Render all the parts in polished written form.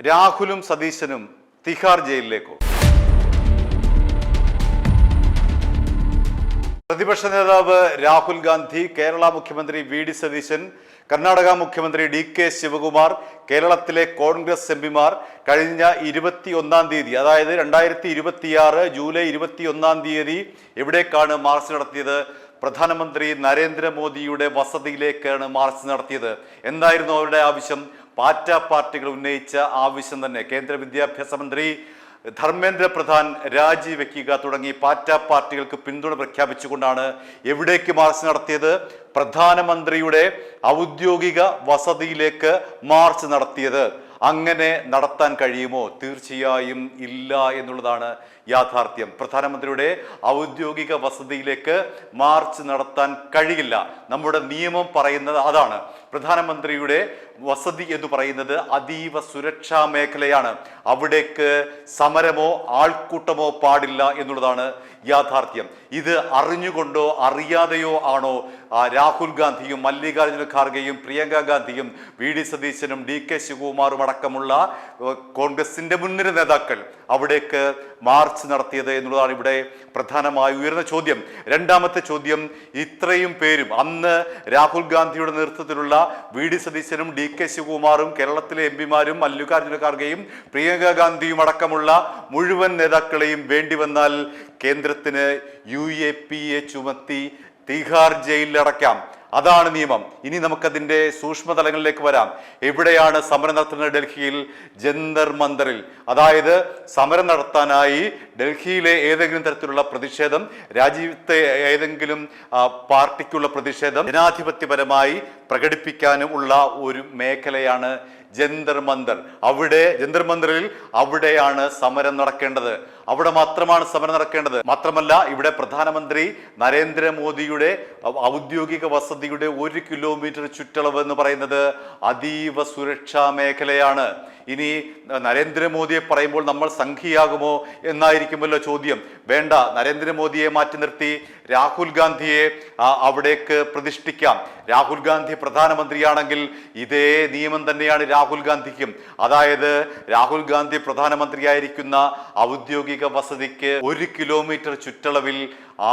രാഹുലും സതീശനും തിഹാർ ജയിലിലേക്കോ? പ്രതിപക്ഷ നേതാവ് രാഹുൽ ഗാന്ധി, കേരള മുഖ്യമന്ത്രി വി.ഡി. സതീശൻ, കർണാടക മുഖ്യമന്ത്രി ഡി.കെ. ശിവകുമാർ, കേരളത്തിലെ കോൺഗ്രസ് എംപിമാർ കഴിഞ്ഞ 21-ാം തീയതി, അതായത് 2026 ജൂലൈ 21-ാം തീയതി എവിടേക്കാണ് മാർച്ച് നടത്തിയത്? പ്രധാനമന്ത്രി നരേന്ദ്രമോദിയുടെ വസതിയിലേക്കാണ് മാർച്ച് നടത്തിയത്. എന്തായിരുന്നു അവരുടെ ആവശ്യം? പാർട്ടി പാർട്ടികൾ ഉന്നയിച്ച ആവശ്യം തന്നെ. കേന്ദ്ര വിദ്യാഭ്യാസ മന്ത്രി ധർമ്മേന്ദ്ര പ്രധാൻ രാജിവെക്കുക തുടങ്ങി പാർട്ടികൾക്ക് പിന്തുണ പ്രഖ്യാപിച്ചുകൊണ്ടാണ് എവിടേക്ക് മാർച്ച് നടത്തിയത്? പ്രധാനമന്ത്രിയുടെ ഔദ്യോഗിക വസതിയിലേക്ക് മാർച്ച് നടത്തിയത്. അങ്ങനെ നടത്താൻ കഴിയുമോ? തീർച്ചയായും ഇല്ല എന്നുള്ളതാണ് യാഥാർത്ഥ്യം. പ്രധാനമന്ത്രിയുടെ ഔദ്യോഗിക വസതിയിലേക്ക് മാർച്ച് നടത്താൻ കഴിയില്ല. നമ്മുടെ നിയമം പറയുന്നത് അതാണ്. പ്രധാനമന്ത്രിയുടെ വസതി എന്ന് പറയുന്നത് അതീവ സുരക്ഷാ മേഖലയാണ്. അവിടേക്ക് സമരമോ ആൾക്കൂട്ടമോ പാടില്ല എന്നുള്ളതാണ് യാഥാർത്ഥ്യം. ഇത് അറിഞ്ഞുകൊണ്ടോ അറിയാതെയോ ആണോ രാഹുൽ ഗാന്ധിയും മല്ലികാർജുന ഖാർഗെയും പ്രിയങ്ക ഗാന്ധിയും വി.ഡി. സതീശനും ഡി.കെ. ശിവകുമാറും അടക്കമുള്ള കോൺഗ്രസിന്റെ മുൻനിര നേതാക്കൾ അവിടേക്ക് മാർച്ച് നടത്തിയത് എന്നുള്ളതാണ് ഇവിടെ പ്രധാനമായി ഉയർന്ന ചോദ്യം. രണ്ടാമത്തെ ചോദ്യം, ഇത്രയും പേരും അന്ന് രാഹുൽ ഗാന്ധിയുടെ നേതൃത്വത്തിലുള്ള വി.ഡി. സതീശനും ഡി.കെ. ശിവകുമാറും കേരളത്തിലെ എംപിമാരും മല്ലികാർജുന ഖാർഗെയും പ്രിയങ്ക ഗാന്ധിയും അടക്കമുള്ള മുഴുവൻ നേതാക്കളെയും വേണ്ടിവന്നാൽ കേന്ദ്രത്തിന് UAPA ചുമത്തി തിഹാർ ജയിലിലടക്കാം. അതാണ് നിയമം. ഇനി നമുക്കതിൻ്റെ സൂക്ഷ്മതലങ്ങളിലേക്ക് വരാം. എവിടെയാണ് സമരം നടത്തുന്നത്? ഡൽഹിയിൽ ജന്തർ മന്ദറിൽ. അതായത് സമരം നടത്താനായി ഡൽഹിയിലെ ഏതെങ്കിലും തരത്തിലുള്ള പ്രതിഷേധം, രാജ്യത്തെ ഏതെങ്കിലും പാർട്ടിക്കുള്ള പ്രതിഷേധം ജനാധിപത്യപരമായി പ്രകടിപ്പിക്കാനും ഉള്ള ഒരു മേഖലയാണ് ജന്തർ മന്ദർ. ജന്തർ മന്ദറിൽ അവിടെയാണ് സമരം നടക്കേണ്ടത്. അവിടെ മാത്രമാണ് സമരം നടക്കേണ്ടത്. മാത്രമല്ല, ഇവിടെ പ്രധാനമന്ത്രി നരേന്ദ്രമോദിയുടെ ഔദ്യോഗിക വസതിയുടെ 1 കിലോമീറ്റർ ചുറ്റളവ് എന്ന് പറയുന്നത് അതീവ സുരക്ഷാ മേഖലയാണ്. ഇനി നരേന്ദ്രമോദിയെ പറയുമ്പോൾ നമ്മൾ സംഘിയാകുമോ എന്നായിരിക്കുമല്ലോ ചോദ്യം. വേണ്ട, നരേന്ദ്രമോദിയെ മാറ്റി നിർത്തി രാഹുൽ ഗാന്ധിയെ അവിടേക്ക് പ്രതിഷ്ഠിക്കാം. രാഹുൽ ഗാന്ധി പ്രധാനമന്ത്രിയാണെങ്കിൽ ഇതേ നിയമം തന്നെയാണ് രാഹുൽ ഗാന്ധിക്കും. അതായത് രാഹുൽ ഗാന്ധി പ്രധാനമന്ത്രിയായിരിക്കുന്ന ഔദ്യോഗിക വസതിക്ക് 1 കിലോമീറ്റർ ചുറ്റളവിൽ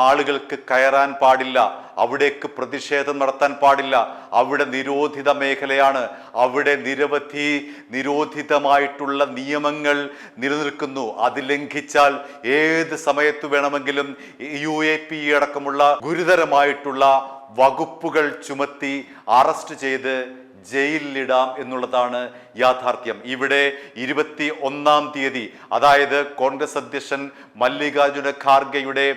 ആളുകൾക്ക് കയറാൻ പാടില്ല. അവിടേക്ക് പ്രതിഷേധം നടത്താൻ പാടില്ല. അവിടെ നിരോധിത മേഖലയാണ്. അവിടെ നിരവധി നിരോധിതമായിട്ടുള്ള നിയമങ്ങൾ നിലനിൽക്കുന്നു. അത് ലംഘിച്ചാൽ ഏത് സമയത്ത് വേണമെങ്കിലും UAPA അടക്കമുള്ള ഗുരുതരമായിട്ടുള്ള വകുപ്പുകൾ ചുമത്തി അറസ്റ്റ് ചെയ്ത് ജയിലിലിടാം എന്നുള്ളതാണ് യാഥാർത്ഥ്യം. ഇവിടെ 21-ാം തീയതി, അതായത് കോൺഗ്രസ് അധ്യക്ഷൻ മല്ലികാർജുന ഖാർഗെയുടെ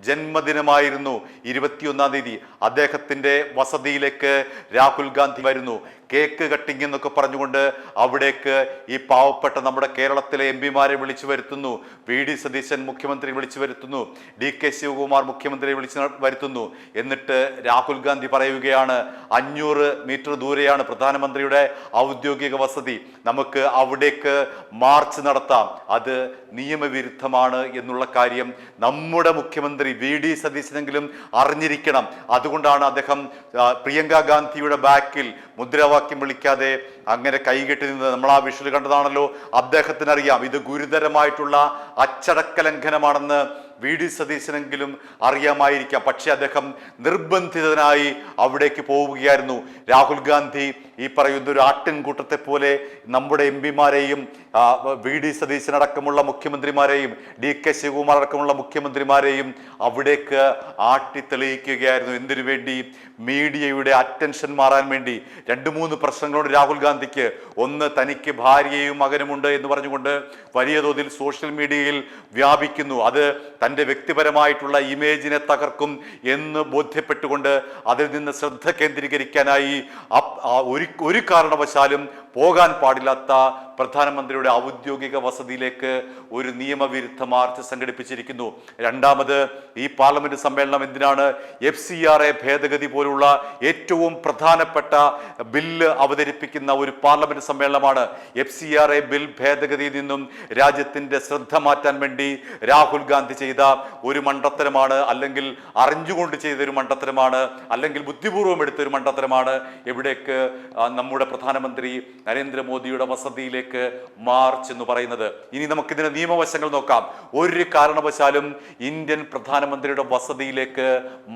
ജന്മദിനമായിരുന്നു 21-ാം തീയതി. അദ്ദേഹത്തിന്റെ വസതിയിലേക്ക് രാഹുൽ ഗാന്ധി വരുന്നു. കേക്ക് കട്ടിങ് എന്നൊക്കെ പറഞ്ഞുകൊണ്ട് അവിടേക്ക് ഈ പാവപ്പെട്ട നമ്മുടെ കേരളത്തിലെ എംപിമാരെ വിളിച്ചു വരുത്തുന്നു. വി.ഡി. സതീശൻ മുഖ്യമന്ത്രി വിളിച്ചു വരുത്തുന്നു. ഡി.കെ. ശിവകുമാർ മുഖ്യമന്ത്രി വിളിച്ചു വരുത്തുന്നു. എന്നിട്ട് രാഹുൽ ഗാന്ധി പറയുകയാണ്, 500 മീറ്റർ ദൂരെയാണ് പ്രധാനമന്ത്രിയുടെ ഔദ്യോഗിക വസതി, നമുക്ക് അവിടേക്ക് മാർച്ച് നടത്താം. അത് നിയമവിരുദ്ധമാണ് എന്നുള്ള കാര്യം നമ്മുടെ മുഖ്യമന്ത്രി വി.ഡി. സതീശനെങ്കിലും അറിഞ്ഞിരിക്കണം. അതുകൊണ്ടാണ് അദ്ദേഹം പ്രിയങ്ക ഗാന്ധിയുടെ ബാക്കിൽ മുദ്രാവാക്യം വിളിക്കാതെ അങ്ങനെ കൈകെട്ടി നിന്നത്. നമ്മൾ ആ വിഷ്വൽ കണ്ടതാണല്ലോ. അദ്ദേഹത്തിന് അറിയാം ഇത് ഗുരുതരമായിട്ടുള്ള അച്ചടക്ക ലംഘനമാണെന്ന് വി.ഡി. സതീശനെങ്കിലും അറിയാമായിരിക്കാം. പക്ഷെ അദ്ദേഹം നിർബന്ധിതനായി അവിടേക്ക് പോവുകയായിരുന്നു. രാഹുൽ ഗാന്ധി ഈ പറയുന്ന ഒരു ആട്ടിൻകൂട്ടത്തെ പോലെ നമ്മുടെ എംപിമാരെയും വി.ഡി. സതീശനടക്കമുള്ള മുഖ്യമന്ത്രിമാരെയും ഡി.കെ. ശിവകുമാർ അടക്കമുള്ള മുഖ്യമന്ത്രിമാരെയും അവിടേക്ക് ആട്ടിത്തെളിയിക്കുകയായിരുന്നു. എന്തിനു വേണ്ടി? മീഡിയയുടെ അറ്റൻഷൻ മാറാൻ വേണ്ടി. 2-3 പ്രശ്നങ്ങളോട് രാഹുൽ ഗാന്ധിക്ക്. ഒന്ന്, തനിക്ക് ഭാര്യയും മകനുമുണ്ട് എന്ന് പറഞ്ഞുകൊണ്ട് വലിയ തോതിൽ സോഷ്യൽ മീഡിയയിൽ വ്യാപിക്കുന്നു. അത് തൻ്റെ വ്യക്തിപരമായിട്ടുള്ള ഇമേജിനെ തകർക്കും എന്ന് ബോധ്യപ്പെട്ടുകൊണ്ട് അതിൽ നിന്ന് ശ്രദ്ധ കേന്ദ്രീകരിക്കാനായി ഒരു കാരണവശാലും പോകാൻ പാടില്ലാത്ത പ്രധാനമന്ത്രിയുടെ ഔദ്യോഗിക വസതിയിലേക്ക് ഒരു നിയമവിരുദ്ധ മാർച്ച് സംഘടിപ്പിച്ചിരിക്കുന്നു. രണ്ടാമത്, ഈ പാർലമെന്റ് സമ്മേളനം എന്തിനാണ്? FCRA ഭേദഗതി പോലുള്ള ഏറ്റവും പ്രധാനപ്പെട്ട ബില്ല് അവതരിപ്പിക്കുന്ന ഒരു പാർലമെന്റ് സമ്മേളനമാണ്. FCRA ബിൽ ഭേദഗതിയിൽ നിന്നും രാജ്യത്തിന്റെ ശ്രദ്ധ മാറ്റാൻ വേണ്ടി രാഹുൽ ഗാന്ധി ചെയ്ത ഒരു മണ്ടത്തരമാണ്, അല്ലെങ്കിൽ അറിഞ്ഞുകൊണ്ട് ചെയ്തൊരു മണ്ടത്തരമാണ്, അല്ലെങ്കിൽ ബുദ്ധിപൂർവ്വം എടുത്തൊരു മണ്ടത്തരമാണ്. എവിടേക്ക്? നമ്മുടെ പ്രധാനമന്ത്രി നരേന്ദ്രമോദിയുടെ വസതിയിലേക്ക് മേഖലയിലേക്ക് മാർച്ച് എന്ന് പറയുന്നത്. ഇനി നമുക്കിതിന് നിയമവശങ്ങൾ നോക്കാം. ഒരു കാരണവശാലും ഇന്ത്യൻ പ്രധാനമന്ത്രിയുടെ വസതിയിലേക്ക്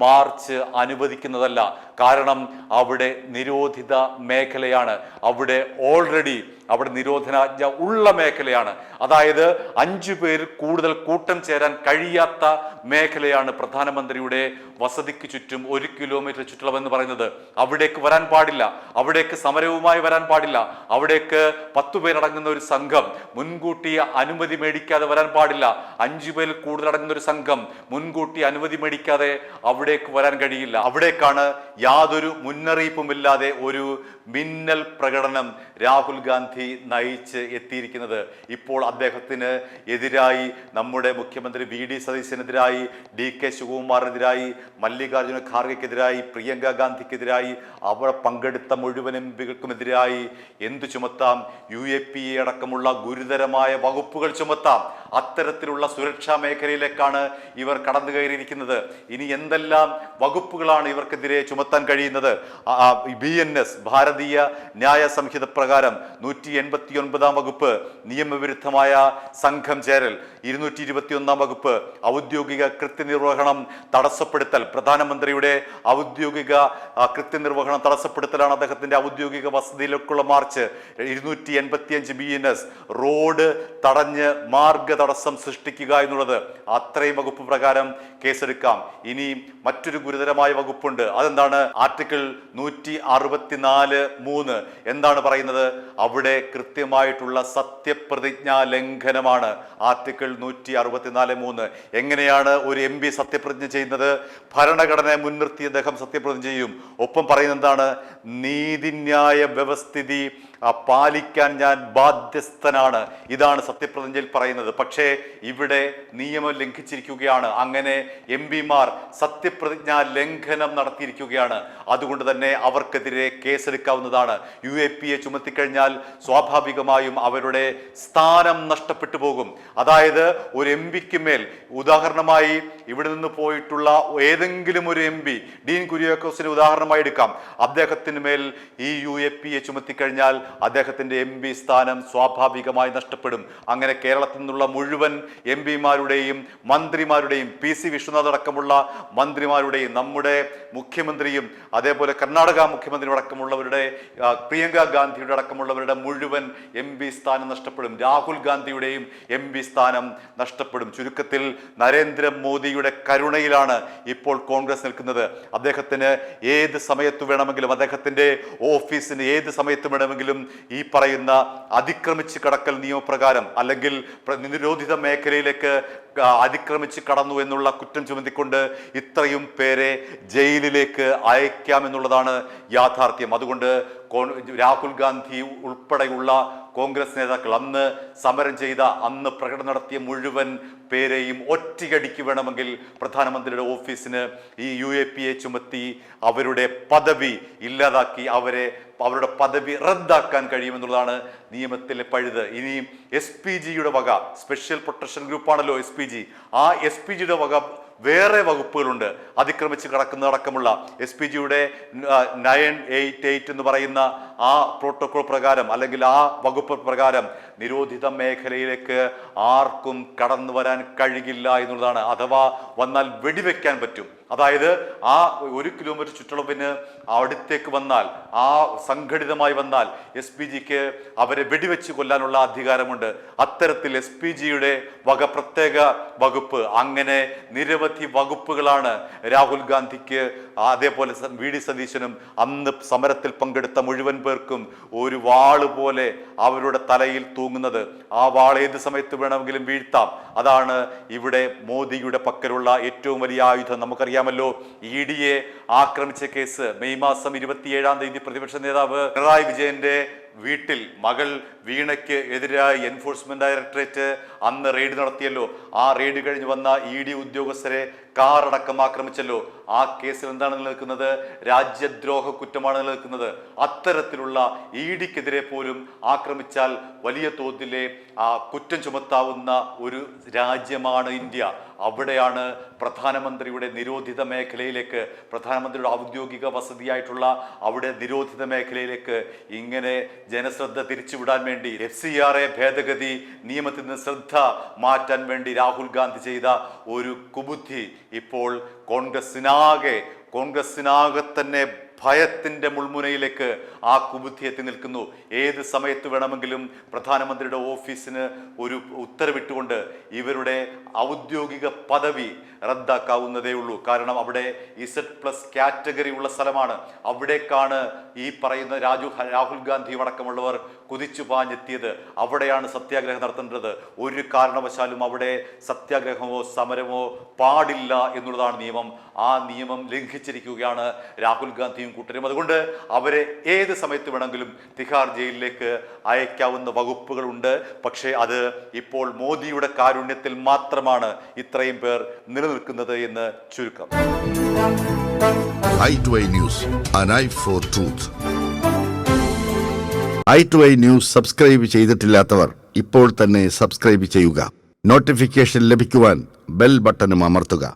മാർച്ച് അനുവദിക്കുന്നതല്ല. കാരണം അവിടെ നിരോധിത മേഖലയാണ്. അവിടെ നിരോധനാജ്ഞ ഉള്ള മേഖലയാണ്. അതായത് 5 പേർ കൂടുതൽ കൂട്ടം ചേരാൻ കഴിയാത്ത മേഖലയാണ് പ്രധാനമന്ത്രിയുടെ വസതിക്ക് ചുറ്റും 1 കിലോമീറ്റർ ചുറ്റളവെന്ന് പറയുന്നത്. അവിടേക്ക് വരാൻ പാടില്ല, അവിടേക്ക് സമരവുമായി വരാൻ പാടില്ല, അവിടേക്ക് 10 പേരടങ്ങുന്ന ഒരു സംഘം മുൻകൂട്ടി അനുമതി മേടിക്കാതെ വരാൻ പാടില്ല. 5 പേരിൽ കൂടുതൽ അടങ്ങുന്ന ഒരു സംഘം മുൻകൂട്ടി അനുമതി മേടിക്കാതെ അവിടേക്ക് വരാൻ കഴിയില്ല. അവിടേക്കാണ് യാതൊരു മുന്നറിയിപ്പുമില്ലാതെ ഒരു മിന്നൽ പ്രകടനം രാഹുൽ ഗാന്ധി നയിച്ച് എത്തിയിരിക്കുന്നത്. ഇപ്പോൾ അദ്ദേഹത്തിന് എതിരായി നമ്മുടെ മുഖ്യമന്ത്രി VD സതീശനെതിരായി, DK ശിവകുമാറിനെതിരായി, മല്ലികാർജുന ഖാർഗെക്കെതിരായി, പ്രിയങ്ക ഗാന്ധിക്കെതിരായി, അവർ പങ്കെടുത്ത മുഴുവൻ എംപികൾക്കുമെതിരായി എന്തു ചുമത്താം? UAPA അടക്കമുള്ള ഗുരുതരമായ വകുപ്പുകൾ ചുമത്താം. അത്തരത്തിലുള്ള സുരക്ഷാ മേഖലയിലേക്കാണ് ഇവർ കടന്നു കയറിയിരിക്കുന്നത്. ഇനി എന്തെല്ലാം വകുപ്പുകളാണ് ഇവർക്കെതിരെ ചുമത്താൻ കഴിയുന്നത്? BNS ഭാരതീയ ന്യായ സംഹിത പ്രകാരം 189 വകുപ്പ് നിയമവിരുദ്ധമായ സംഘം ചേരൽ, 221 വകുപ്പ് ഔദ്യോഗിക കൃത്യനിർവഹണം തടസ്സപ്പെടുത്തൽ, പ്രധാനമന്ത്രിയുടെ ഔദ്യോഗിക കൃത്യനിർവഹണം തടസ്സപ്പെടുത്തലാണ് അദ്ദേഹത്തിന്റെ ഔദ്യോഗിക വസതിയിലേക്കുള്ള മാർച്ച്. 285 BNS റോഡ് തടഞ്ഞ് മാർഗ തടസ്സം സൃഷ്ടിക്കുക എന്നുള്ളത്, അത്രയും വകുപ്പ് പ്രകാരം കേസെടുക്കാം. ഇനി മറ്റൊരു ഗുരുതരമായ വകുപ്പുണ്ട്. അതെന്താണ്? ആർട്ടിക്കിൾ 164(3) എന്താണ് പറയുന്നത്? അവിടെ കൃത്യമായിട്ടുള്ള സത്യപ്രതിജ്ഞാ ലംഘനമാണ്. ആർട്ടിക്കിൾ 164(3). എങ്ങനെയാണ് ഒരു MP സത്യപ്രതിജ്ഞ ചെയ്യുന്നത്? ഭരണഘടനയെ മുൻനിർത്തി അദ്ദേഹം സത്യപ്രതിജ്ഞ ചെയ്യും. ഒപ്പം പറയുന്നത് എന്താണ്? നീതിന്യായ വ്യവസ്ഥിതി പാലിക്കാൻ ഞാൻ ബാധ്യസ്ഥനാണ്. ഇതാണ് സത്യപ്രതിജ്ഞയിൽ പറയുന്നത്. പക്ഷേ ഇവിടെ നിയമം ലംഘിച്ചിരിക്കുകയാണ്. അങ്ങനെ MP-മാർ സത്യപ്രതിജ്ഞാ ലംഘനം നടത്തിയിരിക്കുകയാണ്. അതുകൊണ്ട് തന്നെ അവർക്കെതിരെ കേസെടുക്കാവുന്നതാണ്. UAPA ചുമത്തിക്കഴിഞ്ഞാൽ സ്വാഭാവികമായും അവരുടെ സ്ഥാനം നഷ്ടപ്പെട്ടു പോകും. അതായത് ഒരു MP-ക്ക് മേൽ, ഉദാഹരണമായി ഇവിടെ നിന്ന് പോയിട്ടുള്ള ഏതെങ്കിലും ഒരു MP, ഡീൻ കുര്യാക്കോസിനെ ഉദാഹരണമായി എടുക്കാം, അദ്ദേഹത്തിന് മേൽ ഈ UAPA ചുമത്തിക്കഴിഞ്ഞാൽ അദ്ദേഹത്തിന്റെ MP സ്ഥാനം സ്വാഭാവികമായി നഷ്ടപ്പെടും. അങ്ങനെ കേരളത്തിൽ നിന്നുള്ള മുഴുവൻ MP-മാരുടെയും മന്ത്രിമാരുടെയും, PC വിശ്വനാഥ് അടക്കമുള്ള മന്ത്രിമാരുടെയും, നമ്മുടെ മുഖ്യമന്ത്രിയും അതേപോലെ കർണാടക മുഖ്യമന്ത്രി അടക്കമുള്ളവരുടെ, പ്രിയങ്ക ഗാന്ധിയുടെ അടക്കമുള്ളവരുടെ മുഴുവൻ MP സ്ഥാനം നഷ്ടപ്പെടും. രാഹുൽ ഗാന്ധിയുടെയും MP സ്ഥാനം നഷ്ടപ്പെടും. ചുരുക്കത്തിൽ നരേന്ദ്രമോദിയുടെ കരുണയിലാണ് ഇപ്പോൾ കോൺഗ്രസ് നിൽക്കുന്നത്. അദ്ദേഹത്തിന് ഏത് സമയത്ത് വേണമെങ്കിലും, അദ്ദേഹത്തിന്റെ ഓഫീസിന് ഏത് സമയത്ത് വേണമെങ്കിലും ഈ പറയുന്ന അതിക്രമിച്ച് കടക്കൽ നിയമപ്രകാരം അല്ലെങ്കിൽ നിരോധിത മേഖലയിലേക്ക് അതിക്രമിച്ച് കടന്നു എന്നുള്ള കുറ്റം ചുമത്തിക്കൊണ്ട് ഇത്രയും പേരെ ജയിലിലേക്ക് അയക്കാമെന്നുള്ളതാണ് യാഥാർത്ഥ്യം. അതുകൊണ്ട് രാഹുൽ ഗാന്ധി ഉൾപ്പെടെയുള്ള കോൺഗ്രസ് നേതാക്കൾ അന്ന് സമരം ചെയ്ത, അന്ന് പ്രകടനം നടത്തിയ മുഴുവൻ പേരെയും ഒറ്റയടിക്ക് വേണമെങ്കിൽ പ്രധാനമന്ത്രിയുടെ ഓഫീസിന് ഈ UAPA ചുമത്തി അവരുടെ പദവി ഇല്ലാതാക്കി അവരുടെ പദവി റദ്ദാക്കാൻ കഴിയുമെന്നുള്ളതാണ് നിയമത്തിലെ പഴുത്. ഇനി SPGയുടെ വക, സ്പെഷ്യൽ പ്രൊട്ടക്ഷൻ ഗ്രൂപ്പാണല്ലോ SPG, ആ SPGയുടെ വക വേറെ വകുപ്പുകളുണ്ട്. അതിക്രമിച്ച് കടക്കുന്നതടക്കമുള്ള SPGയുടെ 988 എന്ന് പറയുന്ന ആ പ്രോട്ടോകോൾ പ്രകാരം അല്ലെങ്കിൽ ആ വകുപ്പ് പ്രകാരം നിരോധിത മേഖലയിലേക്ക് ആർക്കും കടന്നു വരാൻ കഴിയില്ല എന്നുള്ളതാണ്. അഥവാ വന്നാൽ വെടിവെക്കാൻ പറ്റും. അതായത് ആ 1 കിലോമീറ്റർ ചുറ്റളവിന് അടുത്തേക്ക് വന്നാൽ, ആ സംഘടിതമായി വന്നാൽ SPGക്ക് അവരെ വെടിവെച്ച് കൊല്ലാനുള്ള അധികാരമുണ്ട്. അത്തരത്തിൽ SPGയുടെ വക പ്രത്യേക വകുപ്പ്, അങ്ങനെ നിരവധി വകുപ്പുകളാണ് രാഹുൽ ഗാന്ധിക്ക് അതേപോലെ VD സതീശനും അന്ന് സമരത്തിൽ പങ്കെടുത്ത മുഴുവൻ പേർക്കും ഒരു വാള് പോലെ അവരുടെ തലയിൽ തൂങ്ങുന്നത്. ആ വാൾ ഏത് സമയത്ത് വേണമെങ്കിലും വീഴ്ത്താം. അതാണ് ഇവിടെ മോദിയുടെ പക്കലുള്ള ഏറ്റവും വലിയ ആയുധം. നമുക്കറിയാമല്ലോ, EDയെ ആക്രമിച്ച കേസ് മെയ് മാസം 27-ാം തീയതി പ്രതിപക്ഷ നേതാവ് പിണറായി വിജയന്റെ വീട്ടിൽ മകൾ വീണയ്ക്ക് എതിരായി എൻഫോഴ്സ്മെന്റ് ഡയറക്ടറേറ്റ് അന്ന് റെയ്ഡ് നടത്തിയല്ലോ. ആ റെയ്ഡ് കഴിഞ്ഞ് വന്ന ED ഉദ്യോഗസ്ഥരെ കാറടക്കം ആക്രമിച്ചല്ലോ. ആ കേസിൽ എന്താണ് നിലനിൽക്കുന്നത്? രാജ്യദ്രോഹ കുറ്റമാണ് നിലനിൽക്കുന്നത്. അത്തരത്തിലുള്ള EDക്കെതിരെ പോലും ആക്രമിച്ചാൽ വലിയ തോതിലെ കുറ്റം ചുമത്താവുന്ന ഒരു രാജ്യമാണ് ഇന്ത്യ. അവിടെയാണ് പ്രധാനമന്ത്രിയുടെ നിരോധിത മേഖലയിലേക്ക്, പ്രധാനമന്ത്രിയുടെ ഔദ്യോഗിക വസതിയായിട്ടുള്ള അവിടെ നിരോധിത മേഖലയിലേക്ക് ഇങ്ങനെ ജനശ്രദ്ധ തിരിച്ചുവിടാൻ വേണ്ടി FCRA ഭേദഗതി നിയമത്തിൽ നിന്ന് ശ്രദ്ധ മാറ്റാൻ വേണ്ടി രാഹുൽ ഗാന്ധി ചെയ്ത ഒരു കുബുദ്ധി ഇപ്പോൾ കോൺഗ്രസിനാകെ തന്നെ ഭയത്തിൻ്റെ മുൾമുനയിലേക്ക് ആ കുബുദ്ധി എത്തി നിൽക്കുന്നു. ഏത് സമയത്ത് വേണമെങ്കിലും പ്രധാനമന്ത്രിയുടെ ഓഫീസിന് ഒരു ഉത്തരവിട്ടുകൊണ്ട് ഇവരുടെ ഔദ്യോഗിക പദവി റദ്ദാക്കാവുന്നതേ ഉള്ളൂ. കാരണം അവിടെ Z+ കാറ്റഗറി ഉള്ള സ്ഥലമാണ്. അവിടേക്കാണ് ഈ പറയുന്ന രാഹുൽ ഗാന്ധി അടക്കമുള്ളവർ കുതിച്ചു പാഞ്ഞെത്തിയത്. അവിടെയാണ് സത്യാഗ്രഹം നടത്തേണ്ടത്. ഒരു കാരണവശാലും അവിടെ സത്യാഗ്രഹമോ സമരമോ പാടില്ല എന്നുള്ളതാണ് നിയമം. ആ നിയമം ലംഘിച്ചിരിക്കുകയാണ് രാഹുൽ ഗാന്ധിയും കൂട്ടരും. അതുകൊണ്ട് അവരെ ഏത് സമയത്ത് വേണമെങ്കിലും തിഹാർ ജയിലിലേക്ക് അയക്കാവുന്ന വകുപ്പുകളുണ്ട്. പക്ഷേ അത് ഇപ്പോൾ മോദിയുടെ കാരുണ്യത്തിൽ മാത്രമാണ് ഇത്രയും പേർ നിലനിൽക്കുന്നത് എന്ന് ചുരുക്കം. i2i News, an eye for truth. i2i News subscribe ചെയ്തിട്ടില്ലാത്തവർ ഇപ്പോൾ തന്നെ സബ്സ്ക്രൈബ് ചെയ്യുക. നോട്ടിഫിക്കേഷൻ ലഭിക്കുവാൻ ബെൽ ബട്ടണും അമർത്തുക.